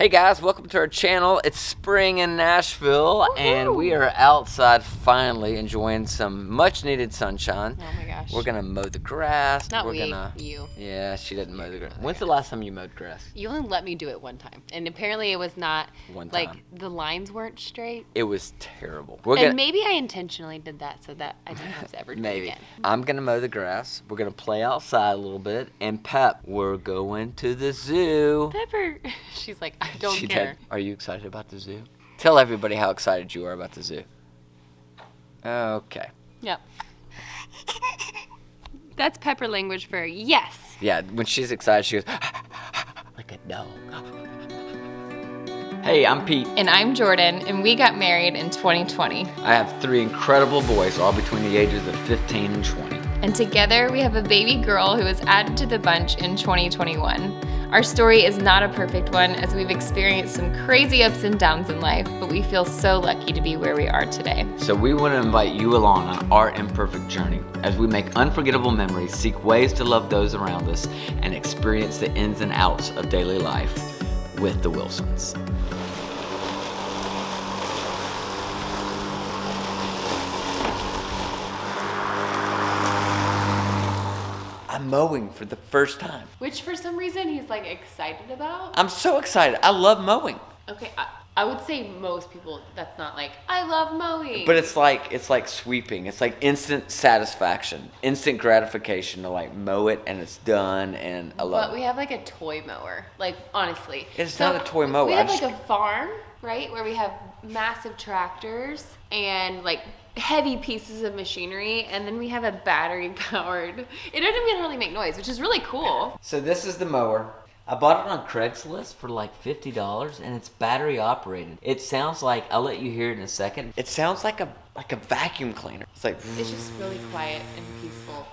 Hey guys, welcome to our channel. It's spring in Nashville, and we are outside finally enjoying some much needed sunshine. Oh my gosh. We're gonna mow the grass. You. Yeah, she didn't mow the grass. When's the last time you mowed grass? You only let me do it one time. And apparently it was not, One like, time. the lines weren't straight. It was terrible. Maybe I intentionally did that so that I don't have to ever do it again. I'm gonna mow the grass. We're gonna play outside a little bit. And Pep, we're going to the zoo. Pepper. She's like, I don't She care. did. Are you excited about the zoo? Tell everybody how excited you are about the zoo. Okay. Yep. That's Pepper language for yes. Yeah, when she's excited, she goes like a dog. Hey, I'm Pete. And I'm Jordan, and we got married in 2020. I have 3 incredible boys, all between the ages of 15 and 20. And together we have a baby girl who was added to the bunch in 2021. Our story is not a perfect one, as we've experienced some crazy ups and downs in life, but we feel so lucky to be where we are today. So we want to invite you along on our imperfect journey as we make unforgettable memories, seek ways to love those around us, and experience the ins and outs of daily life with the Wilsons. I'm mowing for the first time. Which for some reason he's like excited about. I'm so excited. I love mowing. Okay, I would say most people, that's not like, I love mowing. But it's like sweeping. It's like instant satisfaction, instant gratification to like mow it and it's done, and I love But we have like a toy mower, like honestly. It's not a toy mower. We have like a farm, right, where we have massive tractors and like heavy pieces of machinery, and then we have a battery powered. It doesn't even hardly make noise, which is really cool. So this is the mower. I bought it on Craigslist for like $50, and it's battery operated. It sounds like, I'll let you hear it in a second. It sounds like a vacuum cleaner. It's like It's just really quiet and peaceful.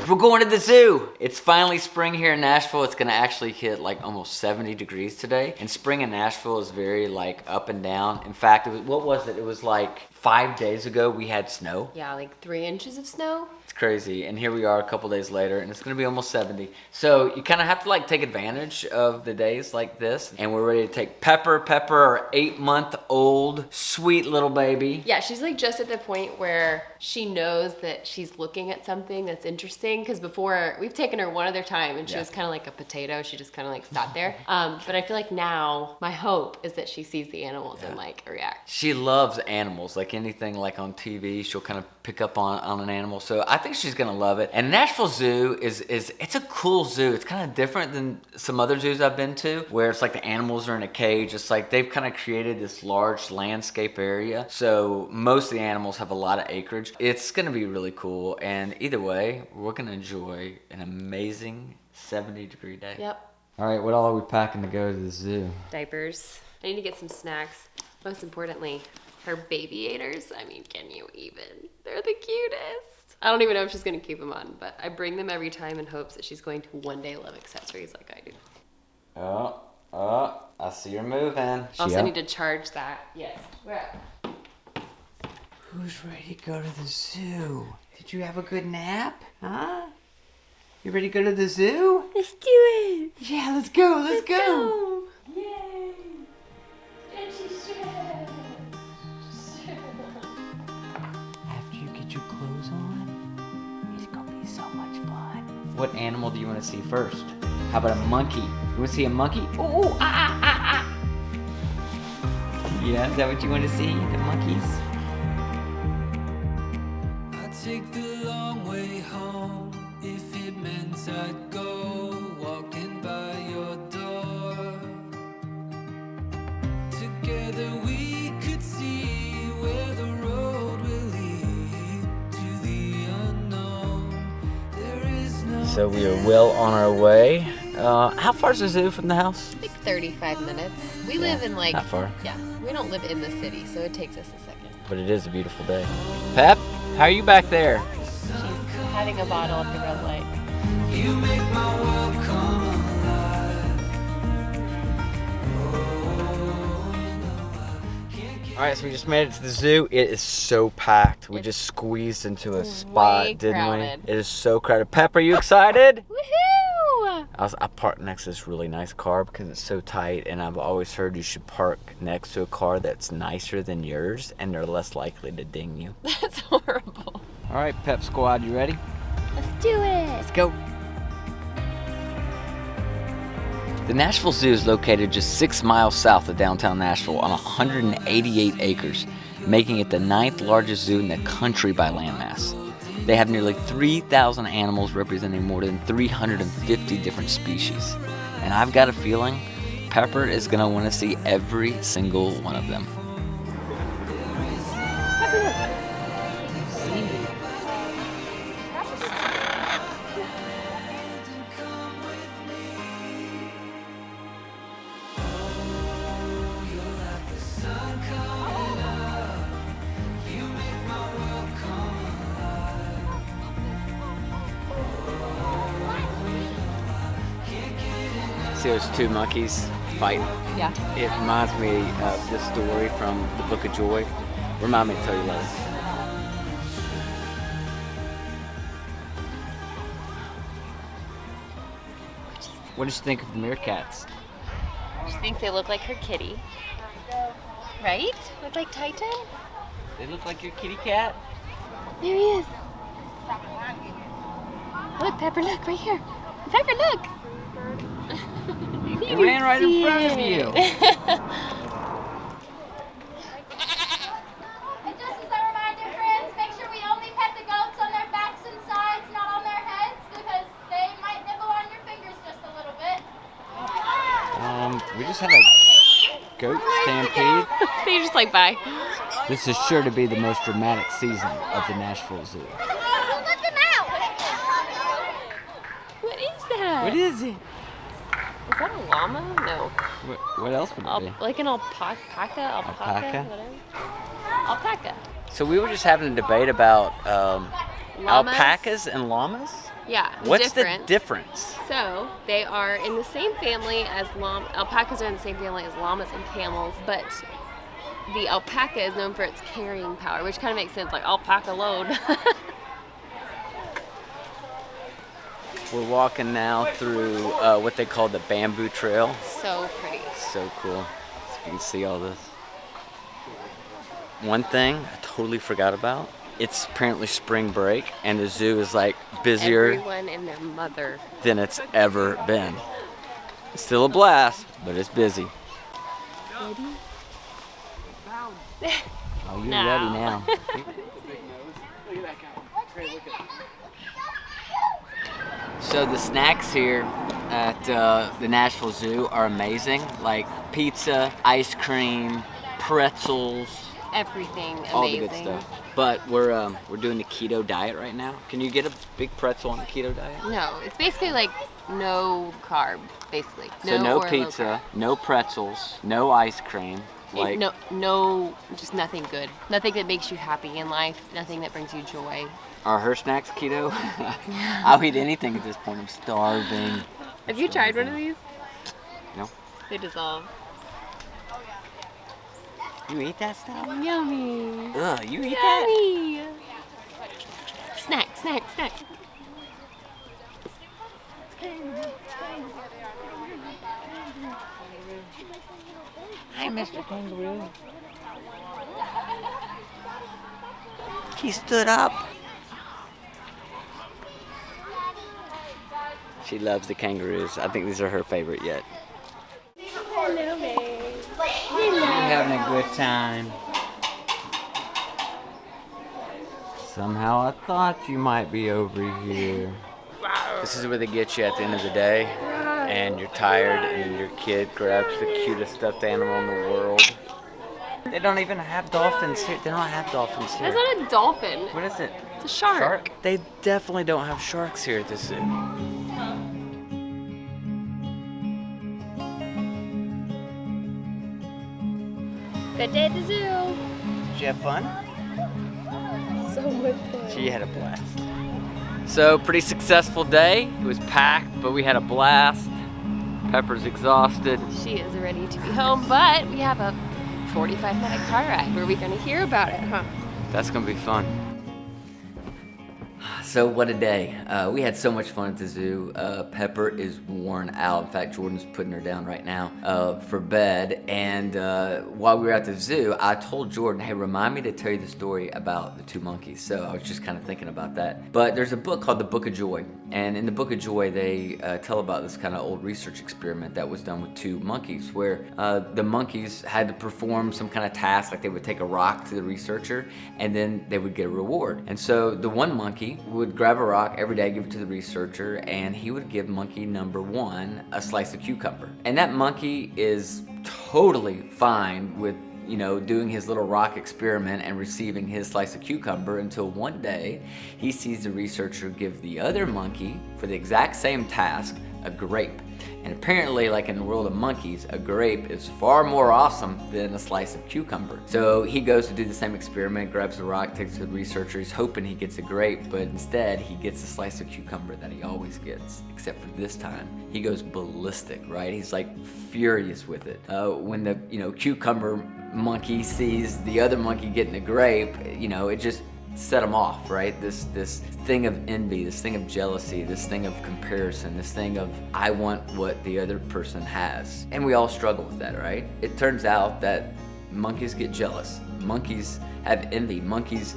We're going to the zoo. It's finally spring here in Nashville. It's gonna actually hit like almost 70 degrees today. And spring in Nashville is very like up and down. In fact, what was it? It was like 5 days ago we had snow. Yeah, like 3 inches of snow. It's crazy. And here we are a couple days later, and it's gonna be almost 70. So you kind of have to like take advantage of the days like this. And we're ready to take Pepper, our 8-month-old sweet little baby. Yeah, she's like just at the point where she knows that she's looking at something that's interesting. Because before, we've taken her one other time, and she was kind of like a potato. She just kind of like sat there. But I feel like now, my hope is that she sees the animals and like reacts. She loves animals, like anything like on TV, she'll kind of pick up on an animal. So I think she's gonna love it. And Nashville Zoo it's a cool zoo. It's kind of different than some other zoos I've been to, where it's like the animals are in a cage. It's like they've kind of created this large landscape area. So most of the animals have a lot of acreage. It's gonna be really cool. And either way, we're gonna enjoy an amazing 70-degree day. Yep. All right, what all are we packing to go to the zoo? Diapers. I need to get some snacks. Most importantly, her baby-aters. I mean, can you even? They're the cutest. I don't even know if she's going to keep them on, but I bring them every time in hopes that she's going to one day love accessories like I do. Oh, I see her moving. Also need to charge that. Yes. We're up. Who's ready to go to the zoo? Did you have a good nap? Huh? You ready to go to the zoo? Let's do it. Yeah, let's go. Let's go. Yay. Stretchy stretch. After you get your clothes on, it's gonna be so much fun. What animal do you want to see first? How about a monkey? You want to see a monkey? Ooh, ah. Yeah, is that what you want to see? The monkeys? Take the long way home if it meant I'd go walking by your door. Together we could see where the road will lead to the unknown. There is no. So we are well on our way. How far is the zoo from the house? Like 35 minutes. We live in like. Not far. Yeah, we don't live in the city, so it takes us a second. But it is a beautiful day. Pep, how are you back there? She's having a bottle at the red light. You make my world come alive. All right, so we just made it to the zoo. It is so packed. We just squeezed into a spot, didn't crowded. we? It is so crowded. Pep, are you excited? Woohoo! I parked next to this really nice car because it's so tight, and I've always heard you should park next to a car that's nicer than yours, and they're less likely to ding you. That's horrible. All right, Pep Squad, you ready? Let's do it. Let's go. The Nashville Zoo is located just 6 miles south of downtown Nashville on 188 acres, making it the 9th largest zoo in the country by landmass. They have nearly 3,000 animals representing more than 350 different species. And I've got a feeling Pepper is going to want to see every single one of them. See those two monkeys fighting? Yeah. It reminds me of this story from the Book of Joy. Remind me to tell you later. What did you think of the meerkats? She thinks they look like her kitty. Right? Look like Titan? They look like your kitty cat. There he is. Look, Pepper, look, right here. Pepper, look. It ran right in front of you. And just as a reminder, friends, make sure we only pet the goats on their backs and sides, not on their heads, because they might nibble on your fingers just a little bit. We just had a goat stampede. They just like, bye. This is sure to be the most dramatic season of the Nashville Zoo. Let them out! What is that? What is it? Is that a llama? No. What else would it be? Like an alpaca? Alpaca? Whatever. Alpaca. So we were just having a debate about Llamas? alpacas and llamas. Yeah. What's different. the difference? So they are in the same family as alpacas are in the same family as llamas and camels, but the alpaca is known for its carrying power, which kind of makes sense, like alpaca load. We're walking now through what they call the bamboo trail. So pretty. So cool. So you can see all this. One thing I totally forgot about. It's apparently spring break, and the zoo is like busier Everyone and their mother. than it's ever been. It's still a blast, but it's busy. Ready? Oh, you're No. ready now. So the snacks here at the Nashville Zoo are amazing. Like pizza, ice cream, pretzels, Everything amazing. all the good stuff. But we're doing the keto diet right now. Can you get a big pretzel on the keto diet? No, it's basically like no carb, basically. So no or low pizza, no pretzels, no ice cream. Like no, just nothing good. Nothing that makes you happy in life. Nothing that brings you joy. are her snacks keto? I'll eat anything at this point. I'm starving. Have you tried one of these? No. They dissolve. You eat that stuff? Yummy. Ugh, you eat that? Yummy. Snack. Hi, Mr. Kangaroo. He stood up. She loves the kangaroos. I think these are her favorite yet. Hello, babe. You're having a good time. Somehow I thought you might be over here. This is where they get you at the end of the day, and you're tired, and your kid grabs the cutest stuffed animal in the world. They don't even have dolphins here. They don't have dolphins here. That's not a dolphin. What is it? It's a shark. They definitely don't have sharks here at the zoo. Good day at the zoo. Did you have fun? So much fun. She had a blast. So, pretty successful day. It was packed, but we had a blast. Pepper's exhausted. She is ready to be home, but we have a 45-minute car ride. Where are we going to hear about it, huh? That's gonna be fun. So what a day. We had so much fun at the zoo. Pepper is worn out. In fact, Jordan's putting her down right now for bed. And while we were at the zoo, I told Jordan, hey, remind me to tell you the story about the two monkeys. So I was just kind of thinking about that. But there's a book called The Book of Joy. And in The Book of Joy, they tell about this kind of old research experiment that was done with two monkeys, where the monkeys had to perform some kind of task, like they would take a rock to the researcher, and then they would get a reward. And so the one monkey would grab a rock every day, give it to the researcher, and he would give monkey number one a slice of cucumber. And that monkey is totally fine with doing his little rock experiment and receiving his slice of cucumber until one day he sees the researcher give the other monkey, for the exact same task, a grape. And apparently, like in the world of monkeys, a grape is far more awesome than a slice of cucumber. So he goes to do the same experiment, grabs the rock, takes it to the researcher. He's hoping he gets a grape, but instead he gets a slice of cucumber that he always gets. Except for this time, he goes ballistic, right? He's like furious with it. When the cucumber monkey sees the other monkey getting a grape, it just set him off, right? This thing of envy, this thing of jealousy, this thing of comparison, this thing of I want what the other person has. And we all struggle with that, right? It turns out that monkeys get jealous. Monkeys have envy. Monkeys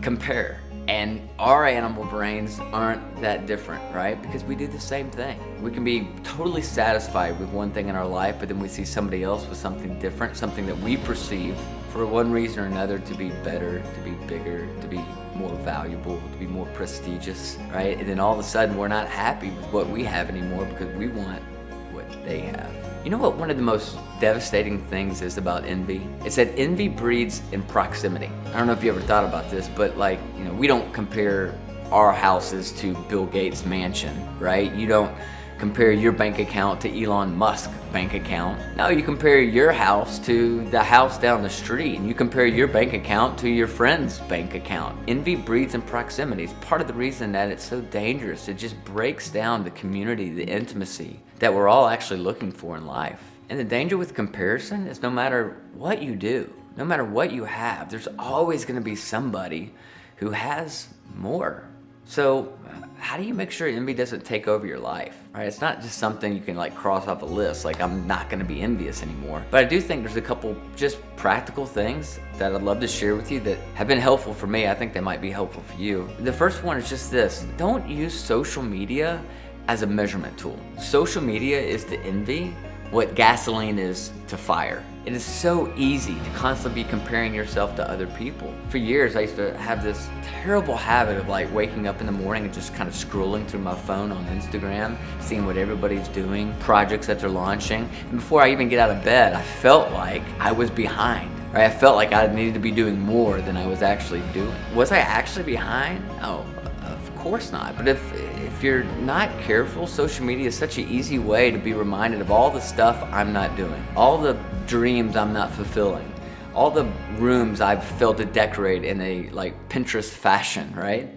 compare. And our animal brains aren't that different, right? Because we do the same thing. We can be totally satisfied with one thing in our life, but then we see somebody else with something different, something that we perceive for one reason or another to be better, to be bigger, to be more valuable, to be more prestigious, right? And then all of a sudden we're not happy with what we have anymore because we want what they have. You know what one of the most devastating things is about envy? It's that envy breeds in proximity. I don't know if you ever thought about this, but we don't compare our houses to Bill Gates' mansion, right? You don't compare your bank account to Elon Musk's bank account. No, you compare your house to the house down the street, and you compare your bank account to your friend's bank account. Envy breeds in proximity. It's part of the reason that it's so dangerous. It just breaks down the community, the intimacy that we're all actually looking for in life. And the danger with comparison is no matter what you do, no matter what you have, there's always going to be somebody who has more. So how do you make sure envy doesn't take over your life, right? It's not just something you can cross off a list, like I'm not going to be envious anymore. But I do think there's a couple just practical things that I'd love to share with you that have been helpful for me. I think they might be helpful for you. The first one is just this: don't use social media as a measurement tool. Social media is to envy what gasoline is to fire. It is so easy to constantly be comparing yourself to other people. For years, I used to have this terrible habit of waking up in the morning and just kind of scrolling through my phone on Instagram, seeing what everybody's doing, projects that they're launching. And before I even get out of bed, I felt like I was behind, right? I felt like I needed to be doing more than I was actually doing. Was I actually behind? No, of course not. But if you're not careful, social media is such an easy way to be reminded of all the stuff I'm not doing, all the dreams I'm not fulfilling, all the rooms I've failed to decorate in a Pinterest fashion, right?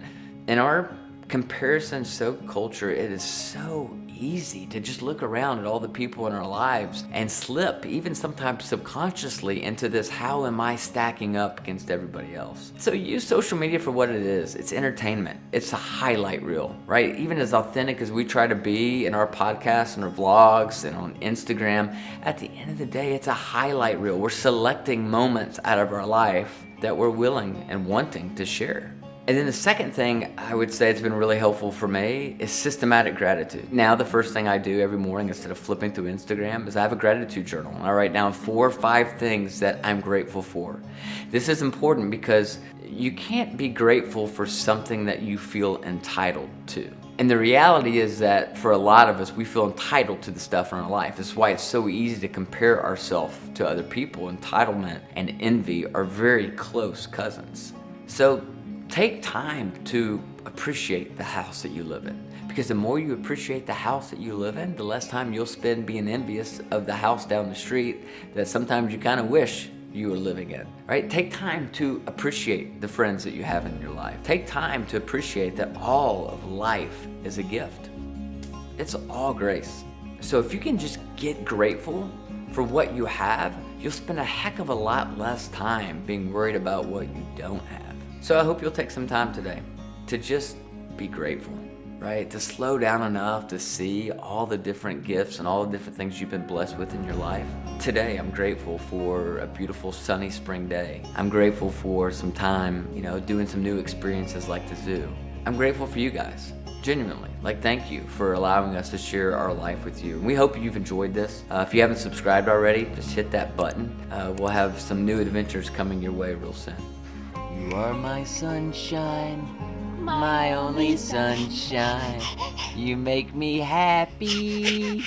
In our comparison culture, it is so easy to just look around at all the people in our lives and slip, even sometimes subconsciously, into this how am I stacking up against everybody else. So use social media for what it is. It's entertainment. It's a highlight reel, right? Even as authentic as we try to be in our podcasts and our vlogs and on Instagram, at the end of the day, it's a highlight reel. We're selecting moments out of our life that we're willing and wanting to share. And then the second thing I would say that's been really helpful for me is systematic gratitude. Now, the first thing I do every morning instead of flipping through Instagram is I have a gratitude journal. I write down 4 or 5 things that I'm grateful for. This is important because you can't be grateful for something that you feel entitled to. And the reality is that for a lot of us, we feel entitled to the stuff in our life. That's why it's so easy to compare ourselves to other people. Entitlement and envy are very close cousins. So take time to appreciate the house that you live in. Because the more you appreciate the house that you live in, the less time you'll spend being envious of the house down the street that sometimes you kind of wish you were living in, right? Take time to appreciate the friends that you have in your life. Take time to appreciate that all of life is a gift. It's all grace. So if you can just get grateful for what you have, you'll spend a heck of a lot less time being worried about what you don't have. So I hope you'll take some time today to just be grateful, right? To slow down enough to see all the different gifts and all the different things you've been blessed with in your life. Today, I'm grateful for a beautiful sunny spring day. I'm grateful for some time, doing some new experiences like the zoo. I'm grateful for you guys. Genuinely, thank you for allowing us to share our life with you. And we hope you've enjoyed this. If you haven't subscribed already, just hit that button. We'll have some new adventures coming your way real soon. You are my sunshine, my only sunshine. You make me happy.